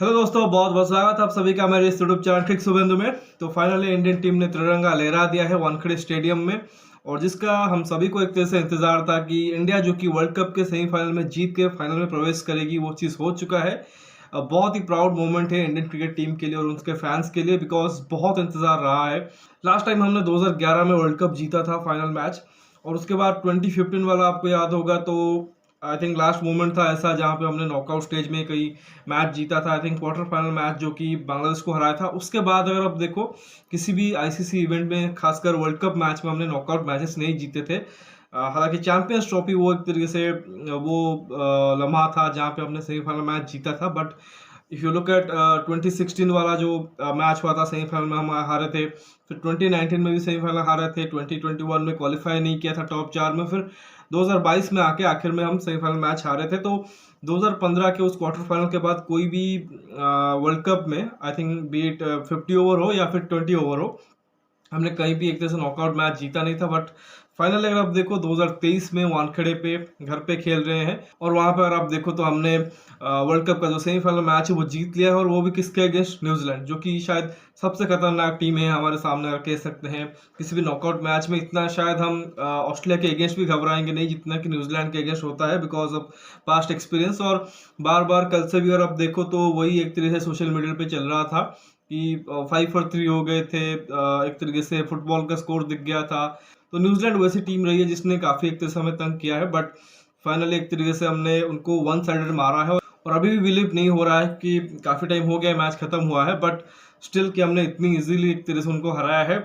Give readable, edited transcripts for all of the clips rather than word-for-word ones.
Hello दोस्तों, बहुत बहुत स्वागत है आप सभी का मेरे इस यूट्यूब चैनल क्रिक शुभेंदु में। तो फाइनली इंडियन टीम ने तिरंगा लहरा दिया है वानखेड़े स्टेडियम में, और जिसका हम सभी को एक तरह से इंतजार था कि इंडिया जो कि वर्ल्ड कप के सेमीफाइनल में जीत के फाइनल में प्रवेश करेगी, वो चीज़ हो चुका है। अब बहुत ही प्राउड मोमेंट है इंडियन क्रिकेट टीम के लिए और उनके फैंस के लिए, बिकॉज बहुत इंतजार रहा है। लास्ट टाइम हमने 2011 में वर्ल्ड कप जीता था फाइनल मैच, और उसके बाद 2015 वाला आपको याद होगा, तो आई थिंक लास्ट मोमेंट था ऐसा जहाँ पे हमने नॉकआउट स्टेज में कई मैच जीता था। I think quarter final match जो कि बांग्लादेश को हराया था। उसके बाद अगर आप देखो किसी भी आईसीसी इवेंट में, खासकर वर्ल्ड कप मैच में, हमने नॉकआउट मैचेस नहीं जीते थे। हालांकि चैंपियंस ट्रॉफी वो एक तरीके से वो लम्हा था जहाँ पे हमने सेमीफाइनल मैच जीता था। But if you look at 2016 वाला जो मैच हुआ था, सेमीफाइनल में हम हारे थे। फिर 2019 में भी सेमीफाइनल हारे थे। 2021 में क्वालिफाई नहीं किया था टॉप 4 में। फिर 2022 में आके आखिर में हम सेमीफाइनल मैच हारे थे। तो 2015 के उस क्वार्टर फाइनल के बाद कोई भी वर्ल्ड कप में, आई थिंक बीट 50 ओवर हो या फिर 20 ओवर हो, हमने कहीं भी एक तरह से नॉकआउट मैच जीता नहीं था। बट फाइनल अगर आप देखो 2023 में वानखेड़े पे घर पे खेल रहे हैं, और वहां पर अगर आप देखो तो हमने वर्ल्ड कप का जो सेमीफाइनल मैच है वो जीत लिया है, और वो भी किसके अगेंस्ट? न्यूजीलैंड, जो कि शायद सबसे खतरनाक टीम है हमारे सामने, अगर कह सकते हैं। किसी भी नॉकआउट मैच में इतना शायद हम ऑस्ट्रेलिया के अगेंस्ट भी घबराएंगे नहीं जितना कि न्यूजीलैंड के अगेंस्ट होता है, बिकॉज ऑफ पास्ट एक्सपीरियंस। और बार बार कल से भी अगर आप देखो तो वही एक तरह से सोशल मीडिया पे चल रहा था कि 5 for 3 हो गए थे, एक तरीके से फुटबॉल का स्कोर दिख गया था। तो न्यूजीलैंड वैसी टीम रही है जिसने काफ़ी एक तरह से हमें तंग किया है। बट फाइनली एक तरीके से हमने उनको वन साइडेड मारा है, और अभी भी बिलीव नहीं हो रहा है कि काफ़ी टाइम हो गया मैच खत्म हुआ है, बट स्टिल कि हमने इतनी इजीली एक तरह से उनको हराया है।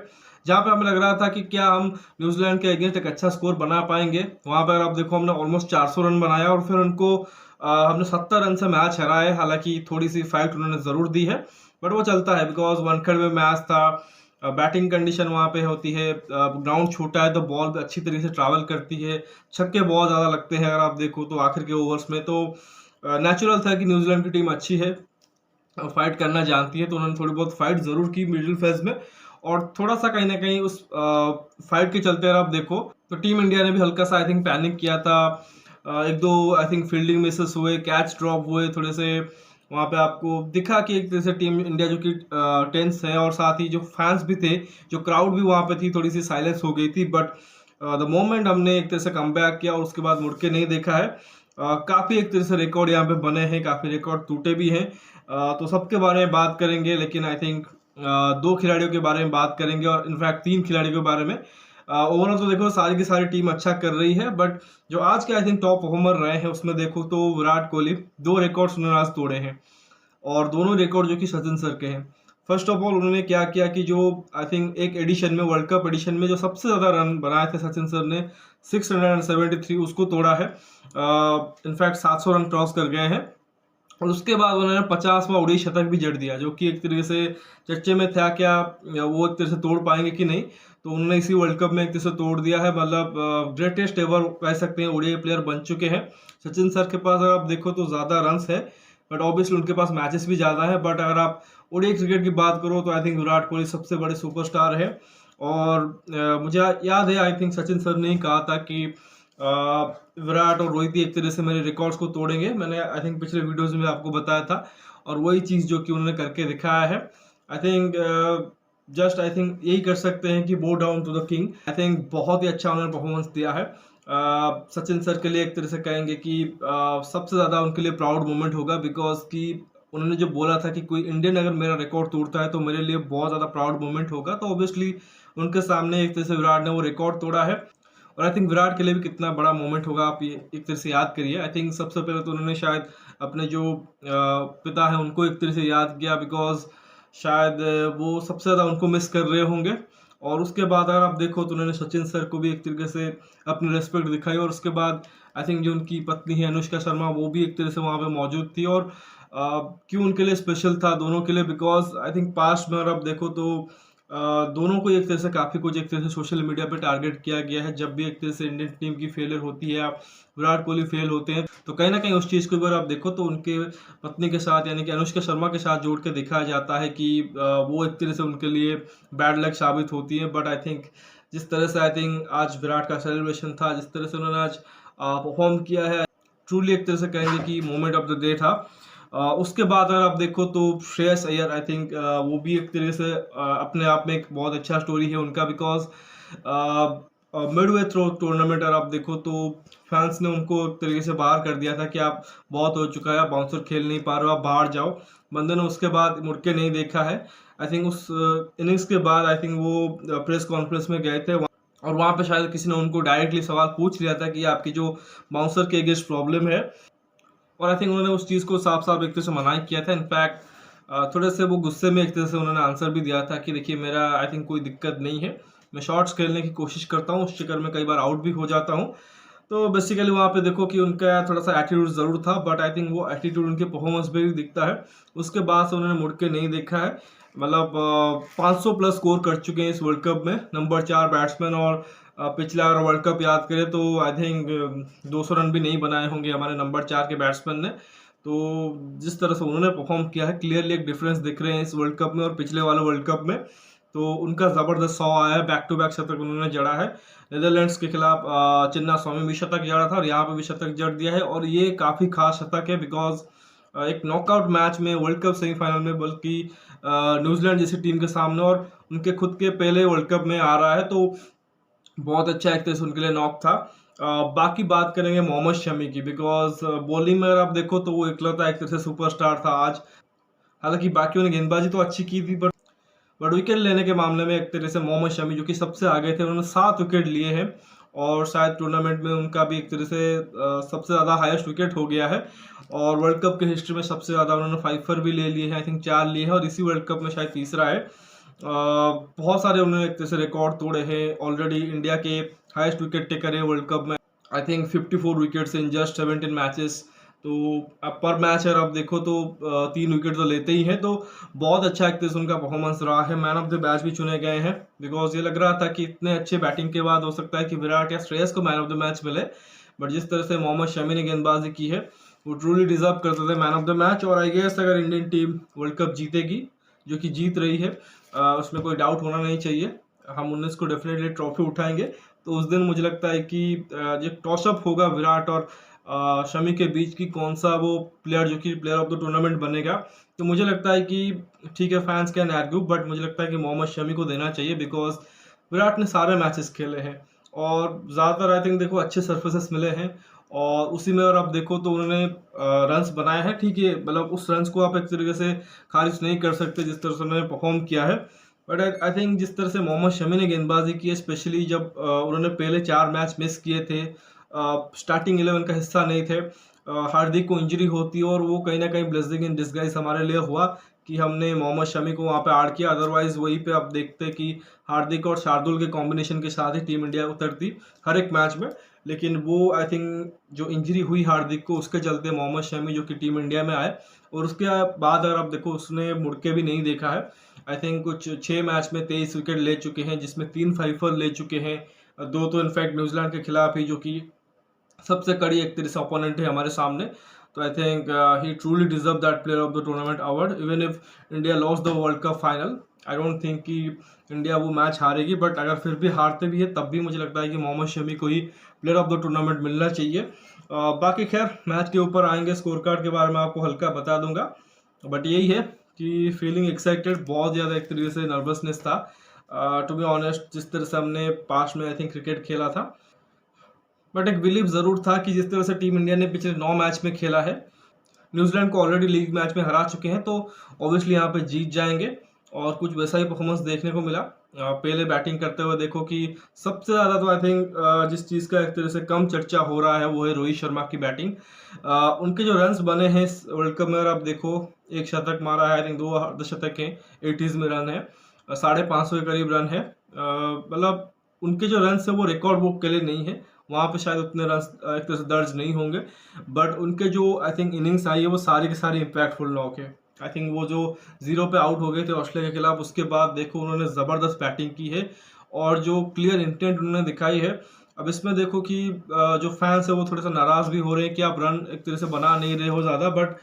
जहाँ पे हमें लग रहा था कि क्या हम न्यूजीलैंड के अगेंस्ट एक अच्छा स्कोर बना पाएंगे, वहाँ पर आप देखो हमने ऑलमोस्ट 400 रन बनाया, और फिर उनको हमने 70 रन से मैच हराया है। हालांकि थोड़ी सी फाइट उन्होंने ज़रूर दी है, बट वो चलता है बिकॉज वानखेड़े में मैच था। बैटिंग कंडीशन वहाँ पे होती है, ग्राउंड छोटा है तो बॉल अच्छी तरीके से ट्रैवल करती है, छक्के बहुत ज़्यादा लगते हैं अगर आप देखो तो आखिर के ओवर्स में। तो नेचुरल था कि न्यूजीलैंड की टीम अच्छी है, फाइट करना जानती है, तो उन्होंने थोड़ी बहुत फाइट ज़रूर की मिडिल फेज में। और थोड़ा सा कहीं ना कहीं उस फाइट के चलते अगर आप देखो तो टीम इंडिया ने भी हल्का सा आई थिंक पैनिक किया था। एक दो आई थिंक फील्डिंग मिसेस हुए, कैच ड्रॉप हुए थोड़े से। वहाँ पे आपको दिखा कि एक तरह से टीम इंडिया जो कि टेंस है, और साथ ही जो फैंस भी थे, जो क्राउड भी वहाँ पे थी, थोड़ी सी साइलेंस हो गई थी। बट द मोमेंट हमने एक तरह से कम बैक किया और उसके बाद मुड़ के नहीं देखा है। काफ़ी एक तरह से रिकॉर्ड यहाँ पे बने हैं, काफ़ी रिकॉर्ड टूटे भी हैं। तो सबके बारे में बात करेंगे, लेकिन आई थिंक दो खिलाड़ियों के बारे में बात करेंगे, और इनफैक्ट तीन खिलाड़ियों के बारे में। ओवरऑल तो देखो सारी की सारी टीम अच्छा कर रही है, बट जो आज के आई थिंक टॉप परफॉर्मर रहे हैं उसमें देखो तो विराट कोहली, दो रिकॉर्ड्स उन्होंने आज तोड़े हैं, और दोनों रिकॉर्ड जो कि सचिन सर के हैं। फर्स्ट ऑफ ऑल उन्होंने क्या किया कि जो आई थिंक एक एडिशन में, वर्ल्ड कप एडिशन में, जो सबसे ज़्यादा रन बनाए थे सचिन सर ने, 673, उसको तोड़ा है। इनफैक्ट 700 रन क्रॉस कर गए हैं। और उसके बाद उन्होंने 50वां उड़ीस शतक भी जड़ दिया, जो कि एक तरीके से चर्चे में था क्या वो एक तरह से तोड़ पाएंगे कि नहीं। तो उन्होंने इसी वर्ल्ड कप में एक तरह से तोड़ दिया है। मतलब ग्रेटेस्ट एवर कह सकते हैं ओडीआई प्लेयर बन चुके हैं। सचिन सर के पास अगर आप देखो तो ज़्यादा रन्स है, बट ऑब्वियसली उनके पास मैचेस भी ज़्यादा है। बट अगर आप ओडीआई क्रिकेट की बात करो तो आई थिंक विराट कोहली सबसे बड़े सुपरस्टार है। और मुझे याद है, आई थिंक सचिन सर ने ही कहा था कि विराट और रोहित एक तरह से मेरे रिकॉर्ड्स को तोड़ेंगे। मैंने आई थिंक पिछले वीडियोस में आपको बताया था, और वही चीज़ जो कि उन्होंने करके दिखाया है। I think just I think यही कर सकते हैं कि bow down to the king. I think बहुत ही अच्छा उन्होंने परफॉर्मेंस दिया है। सचिन सर के लिए एक तरह से कहेंगे कि सबसे ज़्यादा उनके लिए प्राउड मोमेंट होगा, बिकॉज कि उन्होंने जो बोला था कि कोई इंडियन अगर मेरा रिकॉर्ड तोड़ता है तो मेरे लिए बहुत ज़्यादा प्राउड मोमेंट होगा। तो ऑब्वियसली उनके सामने एक तरह से विराट ने वो रिकॉर्ड तोड़ा है, और आई थिंक विराट के लिए भी कितना बड़ा मोमेंट होगा आप ये एक तरह से याद करिए। आई थिंक सबसे पहले तो उन्होंने शायद अपने जो पिता हैं उनको एक तरह से याद किया, बिकॉज शायद वो सबसे ज़्यादा उनको मिस कर रहे होंगे। और उसके बाद अगर आप देखो तो उन्होंने सचिन सर को भी एक तरीके से अपनी रिस्पेक्ट दिखाई। और उसके बाद आई थिंक जो उनकी पत्नी है अनुष्का शर्मा, वो भी एक तरह से वहाँ पे मौजूद थी। और क्यों उनके लिए स्पेशल था दोनों के लिए, बिकॉज आई थिंक पास्ट में अगर आप देखो तो दोनों को एक तरह से काफ़ी कुछ एक तरह से सोशल मीडिया पे टारगेट किया गया है। जब भी एक तरह से इंडियन टीम की फेलियर होती है, आप विराट कोहली फेल होते हैं, तो कहीं ना कहीं उस चीज़ को अगर आप देखो तो उनके पत्नी के साथ यानी कि अनुष्का शर्मा के साथ जोड़ के दिखाया जाता है कि वो एक तरह से उनके लिए बैड लक साबित होती है। बट आई थिंक जिस तरह से आई थिंक आज विराट का सेलिब्रेशन था, जिस तरह से उन्होंने आज परफॉर्म किया है, ट्रूली एक तरह से कहेंगे कि मोमेंट ऑफ द डे था। उसके बाद अगर आप देखो तो श्रेयस अय्यर, आई थिंक वो भी एक तरीके से अपने आप में एक बहुत अच्छा स्टोरी है उनका, बिकॉज मिडवे थ्रो टूर्नामेंट अगर आप देखो तो फैंस ने उनको एक तरीके से बाहर कर दिया था कि आप बहुत हो चुका है, आप बाउंसर खेल नहीं पा रहे हो, आप बाहर जाओ। बंदे ने उसके बाद मुड़ के नहीं देखा है। आई थिंक उस इनिंग्स के बाद आई थिंक वो प्रेस कॉन्फ्रेंस में गए थे और वहाँ पे शायद किसी ने उनको डायरेक्टली सवाल पूछ लिया था कि आपकी जो बाउंसर के अगेंस्ट प्रॉब्लम है, और आई थिंक उन्होंने उस चीज़ को साफ साफ एक तरह से मना किया था। इनफैक्ट थोड़े से वो गुस्से में एक तरह से उन्होंने आंसर भी दिया था कि देखिए मेरा आई थिंक कोई दिक्कत नहीं है, मैं शॉट्स खेलने की कोशिश करता हूँ, उस चक्कर में कई बार आउट भी हो जाता हूँ। तो बेसिकली वहाँ पे देखो कि उनका थोड़ा सा एटीट्यूड ज़रूर था, बट आई थिंक वो एटीट्यूड उनके परफॉर्मेंस में भी दिखता है। उसके बाद से उन्होंने मुड़ के नहीं देखा है। मतलब 500 प्लस स्कोर कर चुके हैं इस वर्ल्ड कप में, नंबर 4 बैट्समैन। और पिछला अगर वर्ल्ड कप याद करें तो आई थिंक 200 रन भी नहीं बनाए होंगे हमारे नंबर 4 के बैट्समैन ने। तो जिस तरह से उन्होंने परफॉर्म किया है, क्लियरली एक डिफरेंस दिख रहे हैं इस वर्ल्ड कप में और पिछले वाले वर्ल्ड कप में। तो उनका ज़बरदस्त 100 आया है, बैक टू बैक शतक उन्होंने जड़ा है। नीदरलैंड्स के खिलाफ चिन्नास्वामी भी शतक जड़ा था और यहाँ पे भी शतक जड़ दिया है, और ये काफ़ी खास शतक है बिकॉज एक नॉकआउट मैच में, वर्ल्ड कप सेमीफाइनल में, बल्कि न्यूजीलैंड जैसी टीम के सामने, और उनके खुद के पहले वर्ल्ड कप में आ रहा है, तो बहुत अच्छा एक तरह से उनके लिए नॉक था। बाकी बात करेंगे मोहम्मद शमी की, बिकॉज बॉलिंग में अगर आप देखो तो वो इकलौता एक तरह से सुपरस्टार था आज। हालांकि बाकियों ने गेंदबाजी तो अच्छी की थी, बट विकेट लेने के मामले में एक तरह से मोहम्मद शमी जो कि सबसे आगे थे, उन्होंने 7 विकेट लिए हैं और शायद टूर्नामेंट में उनका भी एक तरह से सबसे ज़्यादा हाईएस्ट विकेट हो गया है। और वर्ल्ड कप की हिस्ट्री में सबसे ज़्यादा उन्होंने 5 भी ले लिए हैं, आई थिंक 4 लिए हैं, और इसी वर्ल्ड कप में शायद तीसरा है। बहुत सारे उन्होंने एक तरह से रिकॉर्ड तोड़े हैं। ऑलरेडी इंडिया के हाईएस्ट विकेट टेकर है वर्ल्ड कप में, I think 54 wickets in just 17 matches. तो अब पर मैच अगर आप देखो तो 3 विकेट तो लेते ही हैं, तो बहुत अच्छा एक तरह से उनका परफॉर्मेंस रहा है। मैन ऑफ द मैच भी चुने गए हैं, बिकॉज ये लग रहा था कि इतने अच्छे बैटिंग के बाद हो सकता है कि विराट या श्रेयस को मैन ऑफ द मैच मिले, बट जिस तरह से मोहम्मद शमी ने गेंदबाजी की है वो ट्रूली डिजर्व करते थे मैन ऑफ द मैच। और आई गेस अगर इंडियन टीम वर्ल्ड कप जीतेगी, जो कि जीत रही है, उसमें कोई डाउट होना नहीं चाहिए, हम 19 को डेफिनेटली ट्रॉफी उठाएंगे। तो उस दिन मुझे लगता है कि जो टॉसअप होगा विराट और शमी के बीच की, कौन सा वो प्लेयर जो कि प्लेयर ऑफ द टूर्नामेंट बनेगा, तो मुझे लगता है कि ठीक है, फैंस कैन आर्ग्यू, बट मुझे लगता है कि मोहम्मद शमी को देना चाहिए, बिकॉज विराट ने सारे मैचेस खेले हैं और ज़्यादातर आई थिंक देखो अच्छे सर्फेसेस मिले हैं, और उसी में अगर आप देखो तो उन्होंने रन्स बनाए हैं। ठीक है, मतलब उस रन्स को आप एक तरीके से खारिज नहीं कर सकते जिस तरह से उन्होंने परफॉर्म किया है, बट आई थिंक जिस तरह से मोहम्मद शमी ने गेंदबाजी की है, स्पेशली जब उन्होंने पहले 4 मैच मिस किए थे, स्टार्टिंग 11 का हिस्सा नहीं थे, हार्दिक को इंजरी होती और वो कहीं ना कहीं ब्लेसिंग इन डिस्गाइज हमारे लिए हुआ कि हमने मोहम्मद शमी को वहाँ पे ऐड किया। अदरवाइज वहीं पे आप देखते कि हार्दिक और शार्दुल के कॉम्बिनेशन के साथ ही टीम इंडिया उतरती हर एक मैच में, लेकिन वो आई थिंक जो इंजरी हुई हार्दिक को, उसके चलते मोहम्मद शमी जो कि टीम इंडिया में आए, और उसके बाद अगर आप देखो उसने मुड़ के भी नहीं देखा है। आई थिंक कुछ 6 मैच में 23 विकेट ले चुके हैं, जिसमें 3 5 ले चुके हैं, 2 तो इनफैक्ट न्यूजीलैंड के खिलाफ ही, जो कि सबसे कड़ी एक तरह से ओपोनेंट है हमारे सामने। तो I think he truly deserve that player of the tournament award, even if India lost the world cup final. I don't think कि इंडिया वो मैच हारेगी, बट अगर फिर भी हारते भी है तब भी मुझे लगता है कि मोहम्मद शमी को ही प्लेयर ऑफ द टूर्नामेंट मिलना चाहिए। बाकी खैर मैच के ऊपर आएंगे, स्कोर कार्ड के बारे में आपको हल्का बता दूंगा, बट यही है कि फीलिंग एक्साइटेड, बहुत ज़्यादा एक तरीके से नर्वसनेस था टू बी ऑनेस्ट, जिस तरह से हमने पास्ट में आई थिंक क्रिकेट खेला था, बट एक बिलीव ज़रूर था कि जिस तरह से टीम इंडिया ने पिछले 9 मैच में खेला है, न्यूजीलैंड को ऑलरेडी लीग मैच में हरा चुके हैं, तो ऑब्वियसली यहाँ पे जीत जाएंगे, और कुछ वैसा ही परफॉर्मेंस देखने को मिला। पहले बैटिंग करते हुए देखो कि सबसे ज़्यादा तो आई थिंक जिस चीज़ का एक तरह से कम चर्चा हो रहा है वो है रोहित शर्मा की बैटिंग। उनके जो रन्स बने हैं इस वर्ल्ड कप में, अगर आप देखो, 1 शतक मारा है, आई थिंक 2 अर्धशतक हैं, 80s में रन है, 550 के करीब रन है। मतलब उनके जो रन्स हैं वो रिकॉर्ड बुक के लिए नहीं है, वहाँ पे शायद उतने रन एक तरह से दर्ज नहीं होंगे, बट उनके जो आई थिंक इनिंग्स आई है वो सारी की सारी इम्पैक्टफुल नॉक है। आई थिंक वो जो 0 पे आउट हो गए थे ऑस्ट्रेलिया के खिलाफ, उसके बाद देखो उन्होंने ज़बरदस्त बैटिंग की है और जो क्लियर इंटेंट उन्होंने दिखाई है। अब इसमें देखो कि जो फैंस है वो थोड़ा सा नाराज़ भी हो रहे हैं कि आप रन एक तरह से बना नहीं रहे हो ज़्यादा, बट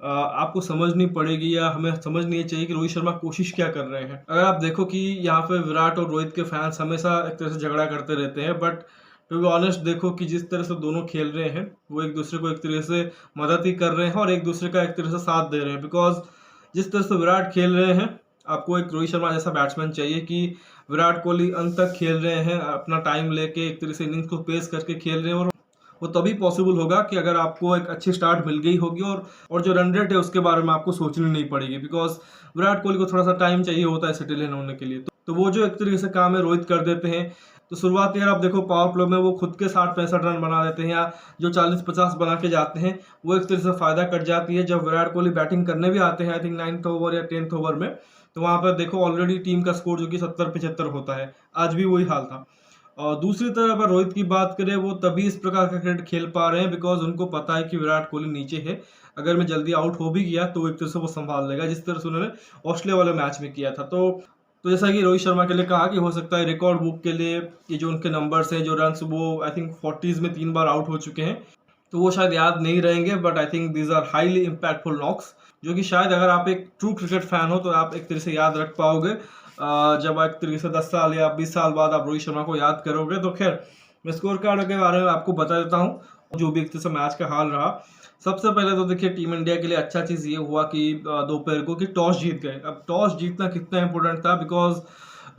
आपको समझनी पड़ेगी या हमें समझनी चाहिए कि रोहित शर्मा कोशिश क्या कर रहे हैं। अगर आप देखो कि यहाँ पे विराट और रोहित के फैंस हमेशा एक तरह से झगड़ा करते रहते हैं, बट टू बी ऑनेस्ट देखो कि जिस तरह से दोनों खेल रहे हैं वो एक दूसरे को एक तरह से मदद ही कर रहे हैं और एक दूसरे का एक तरह से साथ दे रहे हैं। बिकॉज जिस तरह से विराट खेल रहे हैं, आपको एक रोहित शर्मा जैसा बैट्समैन चाहिए कि विराट कोहली अंत तक खेल रहे हैं, अपना टाइम लेके एक तरह से इनिंग्स को पेस करके खेल रहे हैं, और वो तभी पॉसिबल होगा कि अगर आपको एक अच्छी स्टार्ट मिल गई होगी और जो रन रेट है उसके बारे में आपको सोचनी नहीं पड़ेगी। बिकॉज विराट कोहली को थोड़ा सा टाइम चाहिए होता है सेटल इन होने के लिए, तो वो जो एक तरीके से काम है रोहित कर देते हैं। तो शुरुआत यार आप देखो पावर प्ले में वो खुद के 60-65 रन बना देते हैं, या जो 40-50 बना के जाते हैं वो एक तरह से फायदा कट जाती है। जब विराट कोहली बैटिंग करने भी आते हैं आई थिंक 9th ओवर या 10th ओवर में, तो वहां पर देखो ऑलरेडी टीम का स्कोर जो कि 70-75 होता है, आज भी वही हाल था। और दूसरी तरफ अगर रोहित की बात करें, वो तभी इस प्रकार का क्रिकेट खेल पा रहे हैं बिकॉज उनको पता है कि विराट कोहली नीचे है, अगर मैं जल्दी आउट हो भी गया तो एक तरह से वो संभाल लेगा, जिस तरह से उन्होंने ऑस्ट्रेलिया वाले मैच में किया था। तो जैसा कि रोहित शर्मा के लिए कहा कि हो सकता है रिकॉर्ड बुक के लिए ये जो उनके नंबर्स हैं, जो रन, वो आई थिंक 40s में 3 बार आउट हो चुके हैं, तो वो शायद याद नहीं रहेंगे। But I think these are highly impactful knocks, जो कि शायद अगर आप एक ट्रू क्रिकेट फैन हो तो आप एक तरह से याद रख पाओगे। जब एक तरीके से 10 साल या 20 साल बाद आप रोहित शर्मा को याद करोगे। तो खैर मैं स्कोर कार्ड के बारे में आपको बता देता हूँ जो भी एक तरह से मैच का हाल रहा। सबसे पहले तो देखिए टीम इंडिया के लिए अच्छा चीज़ ये हुआ कि दोपहर को कि टॉस जीत गए। अब टॉस जीतना कितना इंपॉर्टेंट था, बिकॉज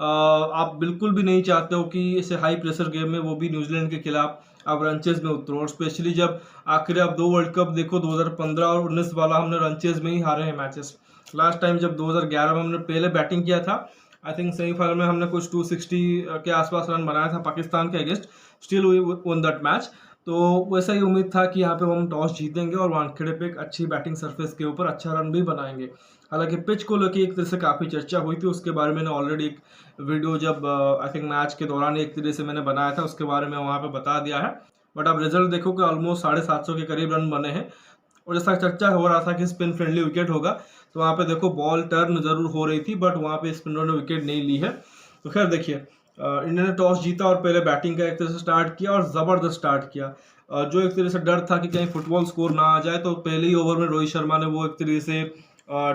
आप बिल्कुल भी नहीं चाहते हो कि इसे हाई प्रेशर गेम में, वो भी न्यूजीलैंड के खिलाफ, आप रनचेज में उतरो। और स्पेशली जब आखिर आप 2 वर्ल्ड कप देखो, 2015 और 19 वाला हमने रनचेज में ही हारे हैं मैचेस। लास्ट टाइम जब 2011 में हमने पहले बैटिंग किया था, आई थिंक सेमीफाइनल में हमने कुछ 260 के आसपास रन बनाया था पाकिस्तान के against, still we won that match. तो वैसा ही उम्मीद था कि यहाँ पे हम टॉस जीतेंगे और वानखेड़े पे एक अच्छी बैटिंग सरफेस के ऊपर अच्छा रन भी बनाएंगे। हालांकि पिच को लेकर एक तरह से काफ़ी चर्चा हुई थी, उसके बारे में मैंने ऑलरेडी एक वीडियो जब आई थिंक मैच के दौरान एक तरह से मैंने बनाया था, उसके बारे में वहाँ पे बता दिया है। बट अब रिजल्ट देखो कि ऑलमोस्ट 750 के करीब रन बने हैं, और जैसा चर्चा हो रहा था कि स्पिन फ्रेंडली विकेट होगा, तो वहाँ पे देखो बॉल टर्न जरूर हो रही थी, बट वहाँ पे स्पिनर ने विकेट नहीं ली है। तो खैर देखिए इंडिया ने टॉस जीता और पहले बैटिंग का एक तरह से स्टार्ट किया और ज़बरदस्त स्टार्ट किया। जो एक तरह से डर था कि कहीं फुटबॉल स्कोर ना आ जाए, तो पहले ही ओवर में रोहित शर्मा ने वो एक तरह से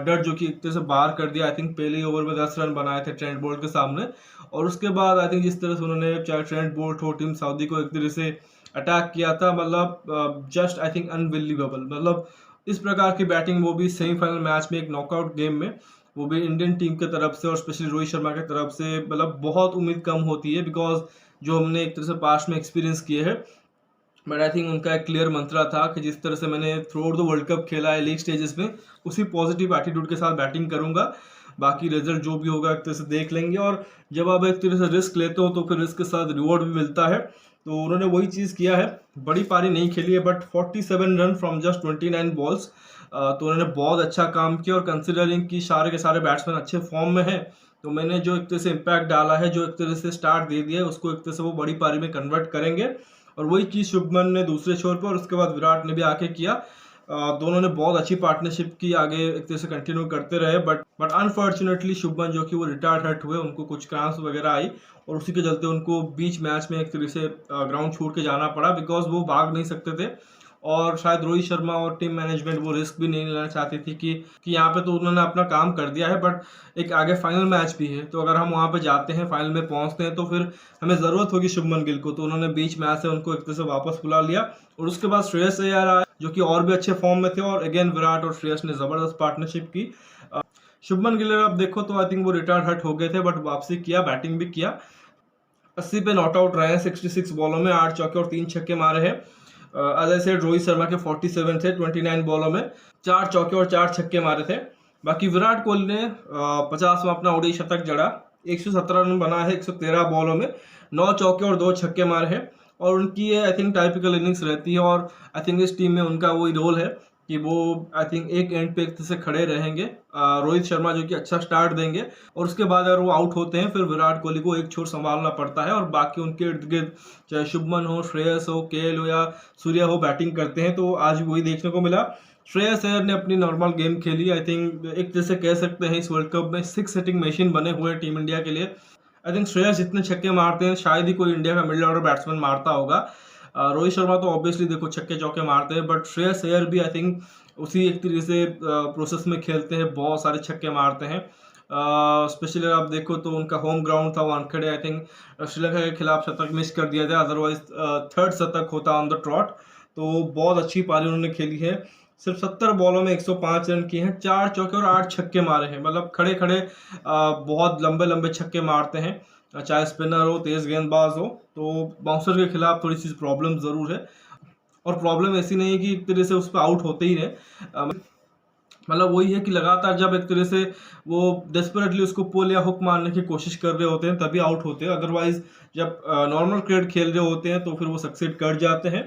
डर जो कि एक तरह से बाहर कर दिया। आई थिंक पहले ही ओवर में 10 रन बनाए थे ट्रेंट बोल्ट के सामने, और उसके बाद आई थिंक जिस तरह से उन्होंने चाहे ट्रेंट बोल्ट हो, टीम सऊदी को एक तरह से अटैक किया था, मतलब जस्ट आई थिंक अनबिलीवेबल। मतलब इस प्रकार की बैटिंग, वो भी सेमीफाइनल मैच में, एक नॉकआउट गेम में, वो भी इंडियन टीम की तरफ से और स्पेशली रोहित शर्मा की तरफ से, मतलब बहुत उम्मीद कम होती है बिकॉज जो हमने एक तरह से पास्ट में एक्सपीरियंस किए हैं। बट आई थिंक उनका एक क्लियर मंत्रा था कि जिस तरह से मैंने through out the world cup खेला है लीग स्टेजेस में, उसी पॉजिटिव एटीट्यूड के साथ बैटिंग करूंगा, बाकी रिजल्ट जो भी होगा एक तरह से देख लेंगे। और जब आप एक तरह से रिस्क लेते हो तो फिर रिस्क के साथ रिवॉर्ड भी मिलता है, तो उन्होंने वही चीज़ किया है। बड़ी पारी नहीं खेली है but 47 run from just 29 balls, तो उन्होंने बहुत अच्छा काम किया। और कंसिडरिंग कि सारे के सारे बैट्समैन अच्छे फॉर्म में हैं, तो मैंने जो एक तरह से इम्पैक्ट डाला है, जो एक तरह से स्टार्ट दे दिया है, उसको एक तरह से वो बड़ी पारी में कन्वर्ट करेंगे। और वही चीज़ शुभमन ने दूसरे छोर पर, और उसके बाद विराट ने भी आके किया। दोनों ने बहुत अच्छी पार्टनरशिप की, आगे एक तरह से कंटिन्यू करते रहे। बट अनफॉर्चुनेटली शुभमन जो कि वो रिटायर्ड हर्ट हुए, उनको कुछ क्रैम्प्स वगैरह आई, और उसी के चलते उनको बीच मैच में एक तरह से ग्राउंड छोड़ के जाना पड़ा, बिकॉज वो भाग नहीं सकते थे। और शायद रोहित शर्मा और टीम मैनेजमेंट वो रिस्क भी नहीं लेना चाहती थी कि यहाँ पे तो उन्होंने अपना काम कर दिया है, बट एक आगे फाइनल मैच भी है, तो अगर हम वहाँ पे जाते हैं, फाइनल में पहुँचते हैं, तो फिर हमें ज़रूरत होगी शुभमन गिल को। तो उन्होंने बीच मैच से उनको एक तरह से वापस बुला लिया, और उसके बाद श्रेयस अय्यर आए जो कि और भी अच्छे फॉर्म में थे, और अगेन विराट और श्रेयस ने ज़बरदस्त पार्टनरशिप की। शुभमन गिल अब देखो तो आई थिंक वो रिटायर्ड हर्ट हो गए थे, बट वापसी किया, बैटिंग भी किया, 80 पे नॉट आउट रहे हैं, 66 बॉलों में 8 चौके और 3 छक्के मारे हैं। अजय सेठ, रोहित शर्मा के 47 थे 29 बॉलों में, 4 चौके और 4 छक्के मारे थे। बाकी विराट कोहली ने 50 में अपना ओडी शतक जड़ा, 117 रन बना है 113 बॉलों में, 9 चौके और 2 छक्के मारे हैं। और उनकी ये आई थिंक टाइपिकल इनिंग्स रहती है, और आई थिंक इस टीम में उनका वही रोल है कि वो आई थिंक एक एंड पे एक तरह से खड़े रहेंगे। रोहित शर्मा जो कि अच्छा स्टार्ट देंगे, और उसके बाद अगर वो आउट होते हैं फिर विराट कोहली को एक छोर संभालना पड़ता है, और बाकी उनके इर्द गिर्द चाहे शुभमन हो, श्रेयस हो, केएल हो या सूर्या हो बैटिंग करते हैं। तो आज वही देखने को मिला। श्रेयस अय्यर ने अपनी नॉर्मल गेम खेली, आई थिंक एक तरह से कह सकते हैं इस वर्ल्ड कप में 6 सेटिंग मशीन बने हुए हैं टीम इंडिया के लिए। आई थिंक श्रेयस जितने छक्के मारते हैं शायद ही कोई इंडिया का मिडिल ऑर्डर बैट्समैन मारता होगा। रोहित शर्मा तो ऑब्वियसली देखो छक्के चौके मारते हैं, बट श्रेयस अय्यर भी आई थिंक उसी एक तरीके से प्रोसेस में खेलते हैं, बहुत सारे छक्के मारते हैं। स्पेशली आप देखो तो उनका होम ग्राउंड था वानखेड़े। आई थिंक श्रीलंका के खिलाफ शतक मिस कर दिया था, अदरवाइज थर्ड शतक होता ऑन द ट्रॉट। तो बहुत अच्छी पारी उन्होंने खेली है। सिर्फ 70 बॉलों में 105 रन किए हैं, 4 चौके और 8 छक्के मारे हैं। मतलब खड़े खड़े बहुत लंबे लंबे छक्के मारते हैं, चाहे स्पिनर हो, तेज गेंदबाज हो। तो बाउंसर के खिलाफ थोड़ी सी प्रॉब्लम जरूर है, और प्रॉब्लम ऐसी नहीं है कि एक तरह से उस पर आउट होते ही रहे। मतलब वही है कि लगातार जब एक तरह से वो डेस्परेटली उसको पुल या हुक मारने की कोशिश कर रहे होते हैं तभी आउट होते हैं, अदरवाइज जब नॉर्मल क्रिकेट खेल रहे होते हैं तो फिर वो सक्सेड कर जाते हैं।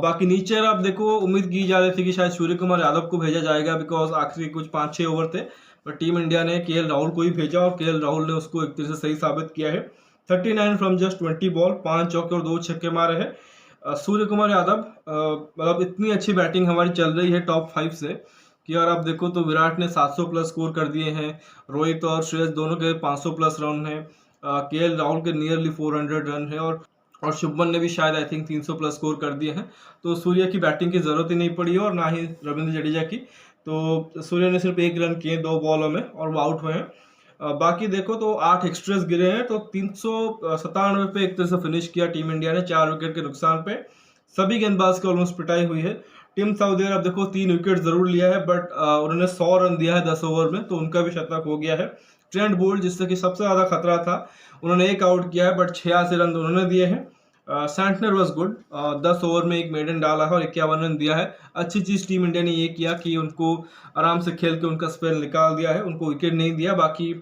बाकी नीचे आप देखो, उम्मीद की जा रही थी कि शायद सूर्य कुमार यादव को भेजा जाएगा, बिकॉज आखिरी कुछ 5-6 ओवर थे, पर टीम इंडिया ने केएल राहुल को ही भेजा और केएल राहुल ने उसको एक तरह से सही साबित किया है। 39 फ्रॉम जस्ट 20 बॉल, 5 चौके और 2 छक्के मारे हैं। सूर्य कुमार यादव, मतलब इतनी अच्छी बैटिंग हमारी चल रही है टॉप 5 से कि यार आप देखो तो विराट ने 700 प्लस स्कोर कर दिए हैं, रोहित और श्रेयस दोनों के 500 प्लस रन है, केएल राहुल के नियरली 400 रन है, और शुभमन ने भी शायद आई थिंक 300 प्लस स्कोर कर दिए हैं। तो सूर्य की बैटिंग की जरूरत ही नहीं पड़ी और ना ही रविंद्र जडेजा की। तो सूर्य ने सिर्फ 1 रन किए 2 बॉलों में और वो आउट हुए हैं। बाकी देखो तो 8 एक्स्ट्रेस गिरे हैं, तो 397 पे एक तरह से फिनिश किया टीम इंडिया ने 4 विकेट के नुकसान पे। सभी गेंदबाज की ऑलमोस्ट पिटाई हुई है। टीम सऊदी अरब देखो 3 विकेट जरूर लिया है, बट उन्होंने 100 रन दिया है 10 ओवर में, तो उनका भी शतक हो गया है। ट्रेंट बोल्ट जिससे कि सबसे ज्यादा खतरा था, उन्होंने 1 आउट किया है, बट 86 रन उन्होंने दिए हैं। सैंटनर वॉज गुड, 10 ओवर में 1 मेडन डाला है और 51 रन दिया है। अच्छी चीज टीम इंडिया ने ये किया कि उनको आराम से खेल के उनका स्पेल निकाल दिया है, उनको विकेट नहीं दिया। बाकी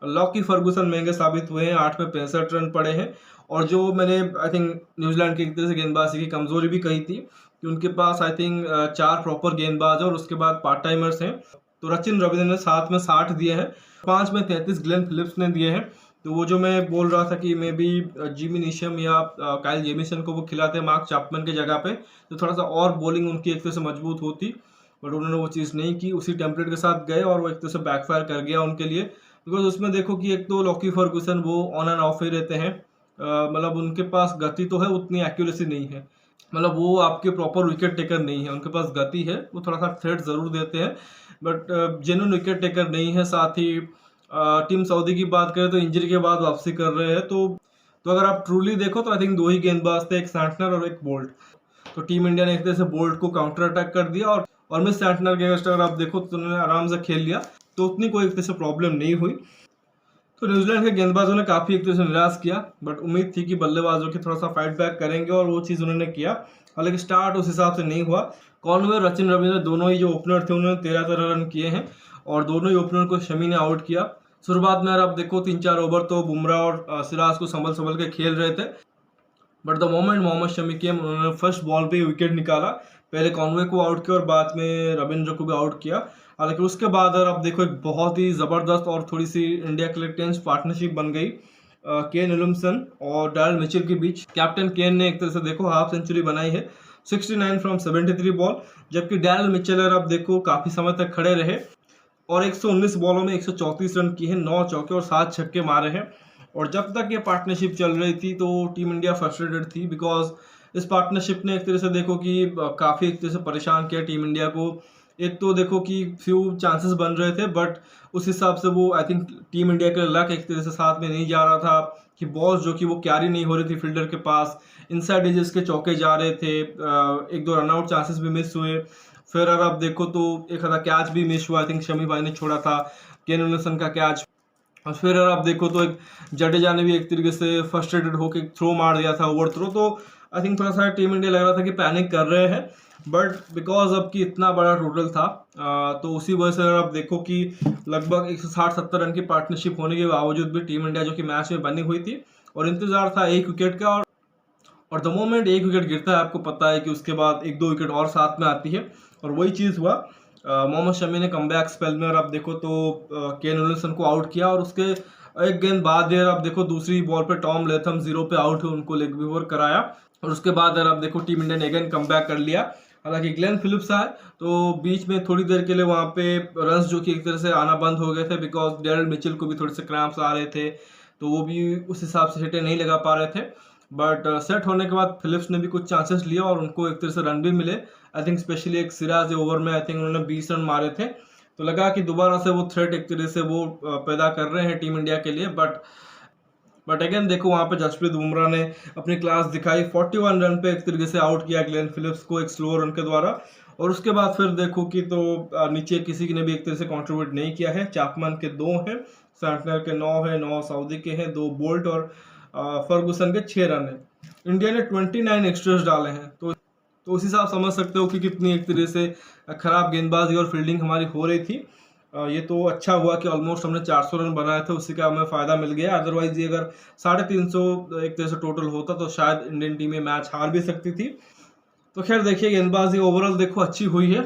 लॉकी फर्गूसन महंगे साबित हुए हैं, 8 में 65 रन पड़े हैं। और जो मैंने आई थिंक न्यूजीलैंड की एक तरह से गेंदबाजी की कमजोरी भी कही थी कि उनके पास आई थिंक 4 प्रॉपर गेंदबाज और उसके बाद पार्ट टाइमर्स हैं। तो रचिन रविंद्र ने 7 में 60 दिए हैं, 5 में 33 ग्लेन फिलिप्स ने दिए हैं। तो वो जो मैं बोल रहा था कि मे बी जिमी नीशम या काइल जेमिसन को वो खिलाते मार्क चैपमैन के जगह पे, तो थोड़ा सा और बॉलिंग उनकी एक तरह से मजबूत होती, बट उन्होंने वो चीज़ नहीं की, उसी टेम्पलेट के साथ गए और वो एक तरह से बैकफायर कर गया उनके लिए। बिकॉज उसमें देखो कि एक तो लॉकी फर्गूसन वो ऑन एंड ऑफ ही रहते हैं, मतलब उनके पास गति तो है, उतनी एक्यूरेसी नहीं है। मतलब वो आपके प्रॉपर विकेट टेकर नहीं है, उनके पास गति है, वो थोड़ा सा थ्रेट जरूर देते हैं, बट जेन्युइन विकेट टेकर नहीं है। साथ ही टीम सऊदी की बात करें तो इंजरी के बाद वापसी कर रहे हैं। तो अगर आप ट्रूली देखो तो आई थिंक 2 ही गेंदबाज थे, एक सैंटनर और एक बोल्ट। तो टीम इंडिया ने एक तरह से बोल्ट को काउंटर अटैक कर दिया, और मिस सैंटनर के अगेंस्ट अगर आप देखो तो उन्होंने आराम से खेल लिया, तो उतनी कोई एक तरह से प्रॉब्लम नहीं हुई। तो न्यूजीलैंड के गेंदबाजों ने काफी एक तरह से निराश किया, बट उम्मीद थी कि बल्लेबाजों की थोड़ा सा फाइट बैक करेंगे और वो चीज उन्होंने किया। हालांकि स्टार्ट उस हिसाब से नहीं हुआ। कॉनवे, रचिन रविंद्र दोनों ही जो ओपनर थे उन्होंने 13 रन किए हैं, और दोनों ही ओपनर को शमी ने आउट किया। शुरुआत में आप देखो 3-4 ओवर तो बुमराह और सिराज को संभल संभल के खेल रहे थे, but the moment Mohammed Shami came, उन्होंने फर्स्ट बॉल पे विकेट निकाला। पहले कॉनवे को आउट किया और बाद में रविंद्र को भी आउट किया। हालांकि उसके बाद अगर आप देखो एक बहुत ही ज़बरदस्त और थोड़ी सी इंडिया के लिए टेंस पार्टनरशिप बन गई केन विलियमसन और डैरेल मिचेल के बीच। कैप्टन केन ने एक तरह से देखो हाफ सेंचुरी बनाई है, 69 फ्रॉम 73 बॉल, जबकि डैरेल मिचेल अगर आप देखो काफ़ी समय तक खड़े रहे और 119 बॉलों में 134 रन किए हैं, 9 चौके और 7 छक्के मारे हैं। और जब तक ये पार्टनरशिप चल रही थी तो टीम इंडिया फ्रस्ट्रेटेड थी, बिकॉज इस पार्टनरशिप ने एक तरह से देखो कि काफ़ी एक तरह से परेशान किया टीम इंडिया को। एक तो देखो कि फ्यू चांसेस बन रहे थे, बट उस हिसाब से वो आई थिंक टीम इंडिया के लक एक तरह से साथ में नहीं जा रहा था कि बॉल जो कि वो कैरी नहीं हो रही थी फील्डर के पास, इनसाइड एजेस के चौके जा रहे थे, 1-2 रनआउट चांसेस भी मिस हुए। फिर अगर आप देखो तो एक आधा कैच भी मिस हुआ, आई थिंक शमी भाई ने छोड़ा था केन विलियमसन का कैच। और फिर अगर आप देखो तो एक जडेजा ने भी एक तरीके से फ्रस्ट्रेटेड होकर थ्रो मार दिया था, ओवर थ्रो। तो आई थिंक थोड़ा सा टीम इंडिया लग रहा था कि पैनिक कर रहे हैं, बट बिकॉज अब कि इतना बड़ा टोटल था तो उसी वजह से अगर आप देखो कि लगभग 160-70 रन की पार्टनरशिप होने के बावजूद भी टीम इंडिया जो कि मैच में बनी हुई थी और इंतजार था 1 विकेट का, और द मोमेंट 1 विकेट गिरता है आपको पता है कि उसके बाद 1-2 विकेट और साथ में आती है, और वही चीज़ हुआ। मोहम्मद शमी ने कमबैक स्पेल में, और आप देखो तो केन विलियमसन को आउट किया, और उसके एक गेंद बाद यार आप देखो दूसरी बॉल पे टॉम लेथम 0 पे आउट हुए, उनको लेग ओवर कराया, और उसके बाद यार आप देखो टीम इंडिया ने अगेन कमबैक कर लिया। हालांकि ग्लेन फिलिप्स आए तो बीच में थोड़ी देर के लिए वहाँ पे रन्स जो कि एक तरह से आना बंद हो गए थे, बिकॉज डैरेल मिचेल को भी थोड़े से क्रैम्प्स आ रहे थे, तो वो भी उस हिसाब से हिटें नहीं लगा पा रहे थे। बट सेट होने के बाद फिलिप्स ने भी कुछ चांसेस लिया और उनको एक तरह से रन भी मिले। आई थिंक स्पेशली एक सिराज ओवर में आई थिंक उन्होंने 20 रन मारे थे, तो लगा कि दोबारा से वो थ्रेट एक तरह से वो पैदा कर रहे हैं टीम इंडिया के लिए। बट अगेन देखो वहाँ पे जसप्रीत बुमराह ने अपनी क्लास दिखाई, 41 रन पे एक तरीके से आउट किया ग्लेन फिलिप्स को एक स्लो रन के द्वारा। और उसके बाद फिर देखो कि तो नीचे किसी ने भी एक तरह से कंट्रीब्यूट नहीं किया है। चैपमैन के 2 हैं, सैंटनर के 9 है, 9 सऊदी के हैं, 2 बोल्ट और फर्गुसन के 6 रन है। इंडिया ने 29 एक्स्ट्रास डाले हैं, तो उसी से आप समझ सकते हो कि कितनी एक तरह से खराब गेंदबाजी और फील्डिंग हमारी हो रही थी। ये तो अच्छा हुआ कि ऑलमोस्ट हमने 400 रन बनाए थे, उसी का हमें फ़ायदा मिल गया। अदरवाइज ये अगर 350 एक तरह से टोटल होता तो शायद इंडियन टीम में मैच हार भी सकती थी। तो खैर देखिए, गेंदबाजी ओवरऑल देखो अच्छी हुई है।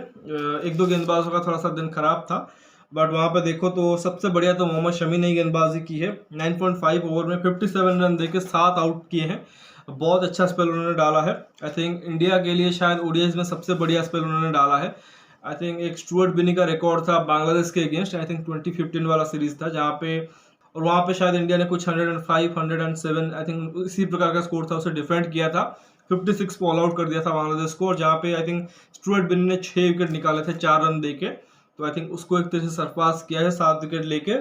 एक दो गेंदबाजों का थोड़ा सा दिन खराब था, बट वहाँ पे देखो तो सबसे बढ़िया तो मोहम्मद शमी ने गेंदबाजी की है। 9.5 ओवर में 57 रन देके 7 आउट किए हैं। बहुत अच्छा स्पेल उन्होंने डाला है। आई थिंक इंडिया के लिए शायद ओडीआईज में सबसे बढ़िया स्पेल उन्होंने डाला है। आई थिंक एक स्टुअर्ट बिनी का रिकॉर्ड था बांग्लादेश के अगेंस्ट, आई थिंक 2015 वाला सीरीज था जहाँ पे, और वहाँ पे शायद इंडिया ने कुछ 105, 107 आई थिंक इसी प्रकार का स्कोर था, उसे डिफेंड किया था। 56 को ऑल आउट कर दिया था बांग्लादेश को, और जहाँ पे आई थिंक स्टुअर्ट बिनी ने 6 विकेट निकाले थे 4 रन देके। तो आई थिंक उसको एक तरह से सरपास किया है 7 विकेट लेके।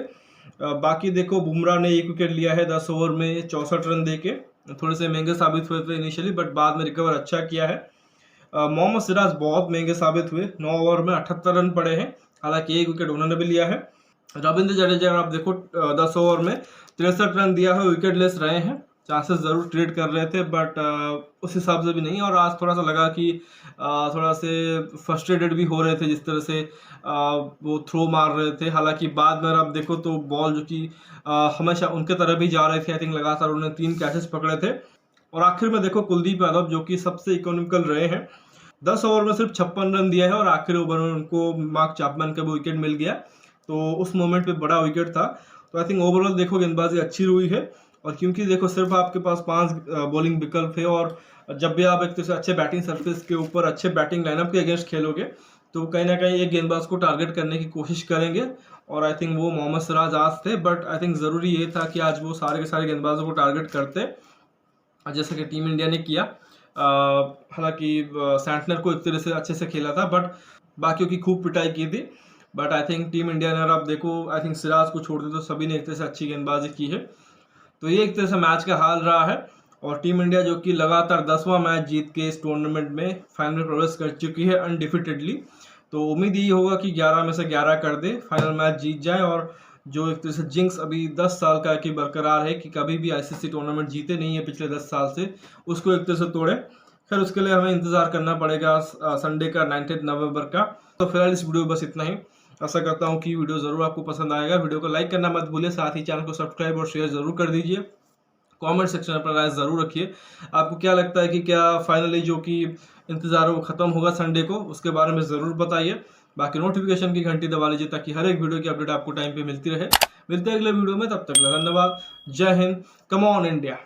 बाकी देखो बुमराह ने 1 विकेट लिया है 10 ओवर में 64 रन देके। थोड़े से महंगे साबित हुए थे इनिशियली, बट बाद में रिकवर अच्छा किया है। मोहम्मद सिराज बहुत महंगे साबित हुए, 9 ओवर में 78 रन पड़े हैं, हालांकि 1 विकेट उन्होंने भी लिया है। रविंद्र जडेजा आप देखो 10 ओवर में 63 रन दिया है, विकेट लेस रहे हैं। चांसेस जरूर ट्रेड कर रहे थे, बट उस हिसाब से भी नहीं। और आज थोड़ा सा लगा कि थोड़ा से फ्रस्ट्रेटेड भी हो रहे थे जिस तरह से वो थ्रो मार रहे थे। हालांकि बाद में आप देखो तो बॉल जो कि हमेशा उनके तरफ ही जा रहे थे। आई थिंक लगातार उन्होंने 3 कैचेस पकड़े थे। और आखिर में देखो कुलदीप यादव जो कि सबसे इकोनॉमिकल रहे हैं, 10 ओवर में सिर्फ 56 रन दिया है, और आखिरी ओवर में उनको मार्क चैपमैन का भी विकेट मिल गया। तो उस मोमेंट पे बड़ा विकेट था। तो आई थिंक ओवरऑल देखो गेंदबाजी अच्छी हुई है। और क्योंकि देखो सिर्फ आपके पास 5 बॉलिंग विकल्प है, और जब भी आप एक तरह से अच्छे बैटिंग सरफेस के ऊपर अच्छे बैटिंग लाइनअप के अगेंस्ट खेलोगे तो कहीं ना कहीं एक गेंदबाज को टारगेट करने की कोशिश करेंगे। और आई थिंक वो मोहम्मद सिराज आज थे, बट आई थिंक ज़रूरी ये था कि आज वो सारे के सारे गेंदबाजों को टारगेट करते, जैसे कि टीम इंडिया ने किया। हालांकि सैंटनर को एक तरह से अच्छे से खेला था, बट बाकियों की खूब पिटाई की थी। But I think team India ने, और आप देखो आई थिंक सिराज को छोड़ दे तो सभी ने एक तरह से अच्छी गेंदबाजी की है। तो ये एक तरह से मैच का हाल रहा है। और टीम इंडिया जो कि लगातार 10वां मैच जीत के इस टूर्नामेंट में फाइनल में प्रवेश कर चुकी है अनडिफिटेडली। तो उम्मीद यही होगा कि 11 में से 11 कर दे, फाइनल मैच जीत जाए, और जो एक तरह से जिंक्स अभी 10 साल का की बरकरार है कि कभी भी आईसीसी टूर्नामेंट जीते नहीं है पिछले 10 साल से, उसको एक तरह से तोड़े। खैर उसके लिए हमें इंतजार करना पड़ेगा संडे का 19 नवंबर का। तो फिलहाल इस वीडियो बस इतना ही। आशा करता हूँ कि वीडियो ज़रूर आपको पसंद आएगा। वीडियो को लाइक करना मत भूलिए, साथ ही चैनल को सब्सक्राइब और शेयर ज़रूर कर दीजिए। कमेंट सेक्शन पर राय ज़रूर रखिए, आपको क्या लगता है कि क्या फाइनली जो कि इंतज़ार वो ख़त्म होगा संडे को, उसके बारे में ज़रूर बताइए। बाकी नोटिफिकेशन की घंटी दबा लीजिए ताकि हर एक वीडियो की अपडेट आपको टाइम पे मिलती रहे। मिलते हैं अगले वीडियो में, तब तक धन्यवाद। जय हिंद, कम ऑन इंडिया।